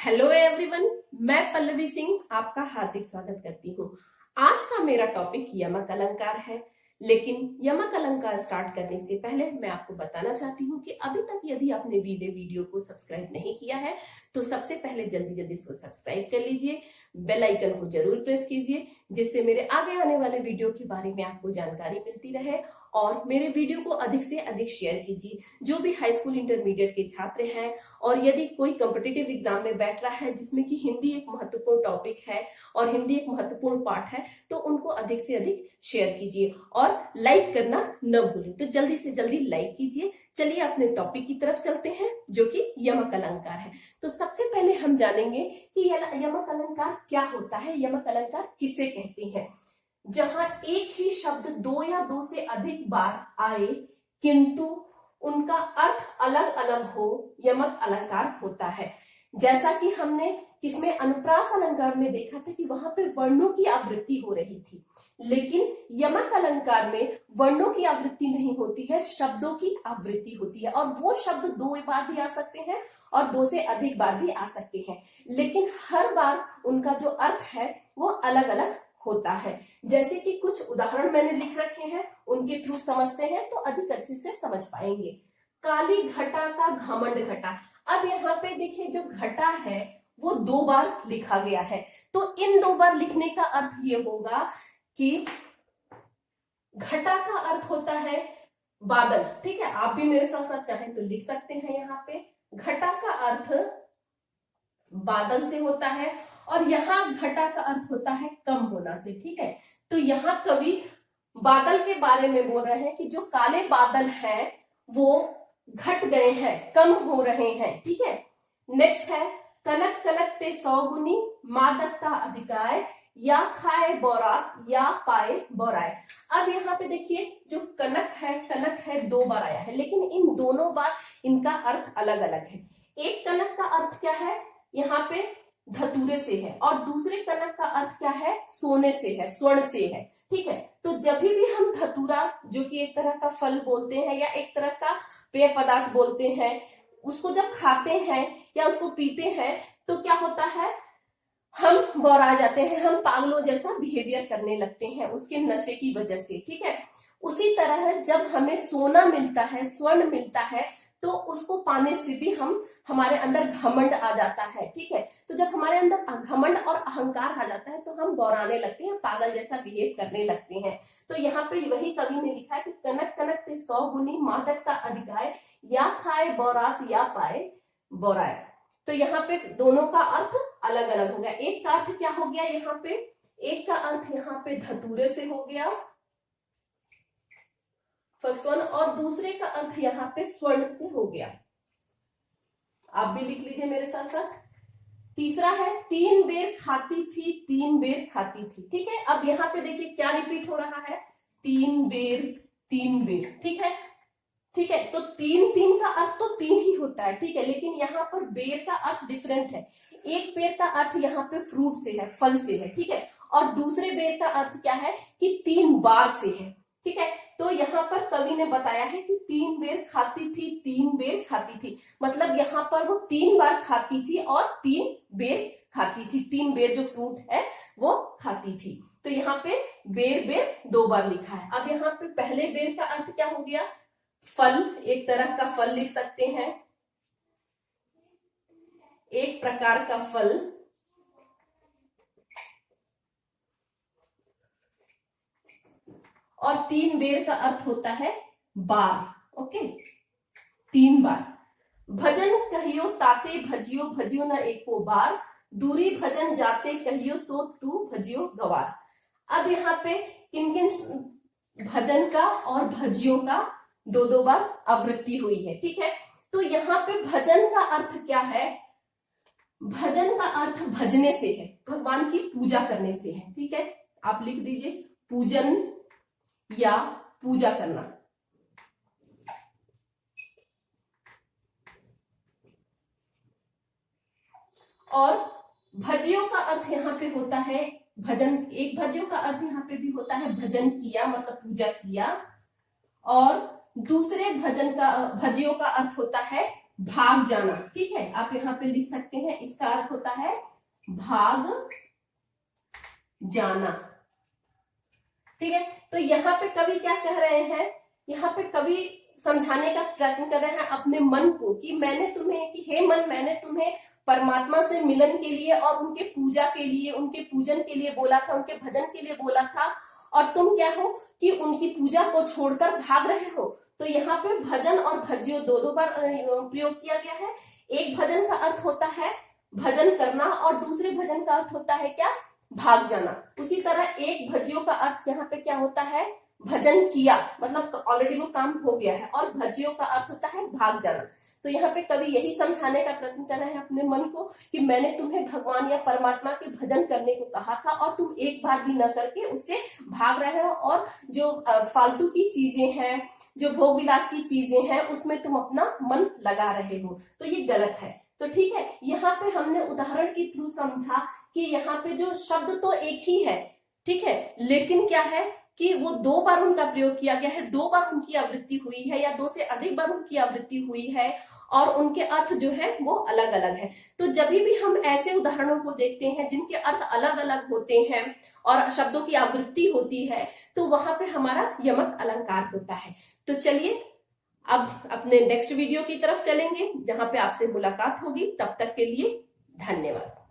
Hello everyone, मैं पल्लवी सिंह आपका हार्दिक स्वागत करती हूँ। आज का मेरा टॉपिक यमक अलंकार है। लेकिन यमक अलंकार स्टार्ट करने से पहले मैं आपको बताना चाहती हूँ कि अभी तक यदि आपने वीडियो को सब्सक्राइब नहीं किया है तो सबसे पहले जल्दी जल्दी इसको सब्सक्राइब कर लीजिए, बेल आइकन को जरूर प्रेस कीजिए, जिससे मेरे आगे आने वाले वीडियो के बारे में आपको जानकारी मिलती रहे। और मेरे वीडियो को अधिक से अधिक शेयर कीजिए। जो भी हाई स्कूल इंटरमीडिएट के छात्र हैं और यदि कोई कॉम्पिटिटिव एग्जाम में बैठ रहा है जिसमें कि हिंदी एक महत्वपूर्ण टॉपिक है और हिंदी एक महत्वपूर्ण पार्ट है, तो उनको अधिक से अधिक शेयर कीजिए और लाइक करना न भूलें। तो जल्दी से जल्दी लाइक कीजिए। चलिए अपने टॉपिक की तरफ चलते हैं, जो कि यमक अलंकार है। तो सबसे पहले हम जानेंगे कि यमक अलंकार क्या होता है, यमक अलंकार किसे कहते हैं। जहां एक ही शब्द दो या दो से अधिक बार आए किंतु उनका अर्थ अलग अलग हो, यमक अलंकार होता है। जैसा कि हमने किसमें अनुप्रास अलंकार में देखा था कि वहां पे वर्णों की आवृत्ति हो रही थी, लेकिन यमक अलंकार में वर्णों की आवृत्ति नहीं होती है, शब्दों की आवृत्ति होती है। और वो शब्द दो बार भी आ सकते हैं और दो से अधिक बार भी आ सकते हैं, लेकिन हर बार उनका जो अर्थ है वो अलग अलग होता है। जैसे कि कुछ उदाहरण मैंने लिख रखे हैं, उनके थ्रू समझते हैं तो अधिक अच्छे से समझ पाएंगे। काली घटा का घमंड घटा। अब यहाँ पे देखिए, जो घटा है वो दो बार लिखा गया है, तो इन दो बार लिखने का अर्थ ये होगा कि घटा का अर्थ होता है बादल। ठीक है, आप भी मेरे साथ साथ चाहें तो लिख सकते हैं। यहाँ पे घटा का अर्थ बादल से होता है और यहाँ घटा का अर्थ होता है कम होना से। ठीक है, तो यहाँ कवि बादल के बारे में बोल रहे हैं कि जो काले बादल हैं वो घट गए हैं, कम हो रहे हैं। ठीक है, नेक्स्ट है कनक कनक ते 100 गुनी मादकता अधिकाय, या खाए बोरात या पाए बोराय। अब यहाँ पे देखिए, जो कनक है दो बार आया है, लेकिन इन दोनों बार इनका अर्थ अलग अलग है। एक कनक का अर्थ क्या है, यहाँ पे धतूरे से है, और दूसरे कनक का अर्थ क्या है, सोने से है, स्वर्ण से है। ठीक है, तो जब भी हम धतूरा, जो कि एक तरह का फल बोलते हैं या एक तरह का पेय पदार्थ बोलते हैं, उसको जब खाते हैं या उसको पीते हैं तो क्या होता है, हम बौरा जाते हैं, हम पागलों जैसा बिहेवियर करने लगते हैं उसके नशे की वजह से। ठीक है, उसी तरह जब हमें सोना मिलता है, स्वर्ण मिलता है, तो उसको पाने से भी हमारे अंदर घमंड आ जाता है। ठीक है, तो जब हमारे अंदर घमंड और अहंकार आ जाता है तो हम बौराने लगते हैं, पागल जैसा बिहेव करने लगते हैं। तो यहाँ पे वही कवि ने लिखा है कि कनक कनक ते 100 गुनी मादक का अधिकाय, या खाए बोरात या पाए बोराय। तो यहाँ पे दोनों का अर्थ अलग अलग हो गया। एक का अर्थ क्या हो गया यहाँ पे, एक का अर्थ यहाँ पे धतूरे से हो गया फर्स्ट वन, और दूसरे का अर्थ यहाँ पे स्वर्ण से हो गया। आप भी लिख लीजिए मेरे साथ साथ। तीसरा है 3 बेर खाती थी 3 बेर खाती थी। ठीक है, अब यहाँ पे देखिए क्या रिपीट हो रहा है, 3 बेर 3 बेर। ठीक है, ठीक है, तो 3 का अर्थ तो 3 ही होता है। ठीक है, लेकिन यहाँ पर बेर का अर्थ डिफरेंट है। एक बेर का अर्थ यहाँ पे फ्रूट से है, फल से है। ठीक है, और दूसरे बेर का अर्थ क्या है कि 3 बार से है। ठीक है, तो यहाँ पर कवि ने बताया है कि 3 बेर खाती थी 3 बेर खाती थी, मतलब यहाँ पर वो 3 बार खाती थी और 3 बेर खाती थी। 3 बेर जो फ्रूट है वो खाती थी, तो यहाँ पे बेर बेर 2 बार लिखा है। अब यहाँ पे पहले बेर का अर्थ क्या हो गया, फल, एक तरह का फल लिख सकते हैं, एक प्रकार का फल। और 3 बेर का अर्थ होता है बार। ओके, 3 बार। भजन कहियो ताते भजियो भजियो न एको बार, दूरी भजन जाते कहियो सो तू भजियो गवार। अब यहाँ पे किन किन भजन का और भजियो का 2 बार आवृत्ति हुई है। ठीक है, तो यहाँ पे भजन का अर्थ क्या है, भजन का अर्थ भजने से है, भगवान की पूजा करने से है। ठीक है, आप लिख दीजिए पूजन या पूजा करना। और भजियों का अर्थ यहाँ पे होता है भजन। एक भजियों का अर्थ यहाँ पे भी होता है भजन किया, मतलब पूजा किया, और दूसरे भजियों का अर्थ होता है भाग जाना। ठीक है, आप यहाँ पे लिख सकते हैं, इसका अर्थ होता है भाग जाना। ठीक है, तो यहाँ पे कवि क्या कह रहे हैं, यहाँ पे कवि समझाने का प्रयत्न कर रहे हैं अपने मन को कि मैंने तुम्हें, कि हे मन, मैंने तुम्हें परमात्मा से मिलन के लिए और उनके पूजा के लिए, उनके पूजन के लिए बोला था, उनके भजन के लिए बोला था, और तुम क्या हो कि उनकी पूजा को छोड़कर भाग रहे हो। तो यहाँ पे भजन और भज्यो दो बार प्रयोग किया गया है। एक भजन का अर्थ होता है भजन करना और दूसरे भजन का अर्थ होता है क्या, भाग जाना। उसी तरह एक भज्यो का अर्थ यहाँ पे क्या होता है, भजन किया, मतलब ऑलरेडी वो काम हो गया है, और भज्यो का अर्थ होता है भाग जाना। तो यहाँ पे कवि यही समझाने का प्रयत्न कर रहे हैं अपने मन को कि मैंने तुम्हें भगवान या परमात्मा के भजन करने को कहा था और तुम एक बार भी न करके उससे भाग रहे हो, और जो फालतू की चीजें हैं, जो भोग विलास की चीजें हैं, उसमें तुम अपना मन लगा रहे हो, तो ये गलत है। तो ठीक है, यहाँ पे हमने उदाहरण के थ्रू समझा कि यहाँ पे जो शब्द तो एक ही है, ठीक है, लेकिन क्या है कि वो दो बार उनका प्रयोग किया गया है, दो बार उनकी आवृत्ति हुई है, या दो से अधिक बार उनकी आवृत्ति हुई है, और उनके अर्थ जो है वो अलग अलग है। तो जब भी हम ऐसे उदाहरणों को देखते हैं जिनके अर्थ अलग अलग होते हैं और शब्दों की आवृत्ति होती है, तो वहां पे हमारा यमक अलंकार होता है। तो चलिए अब अपने नेक्स्ट वीडियो की तरफ चलेंगे, जहां पे आपसे मुलाकात होगी। तब तक के लिए धन्यवाद।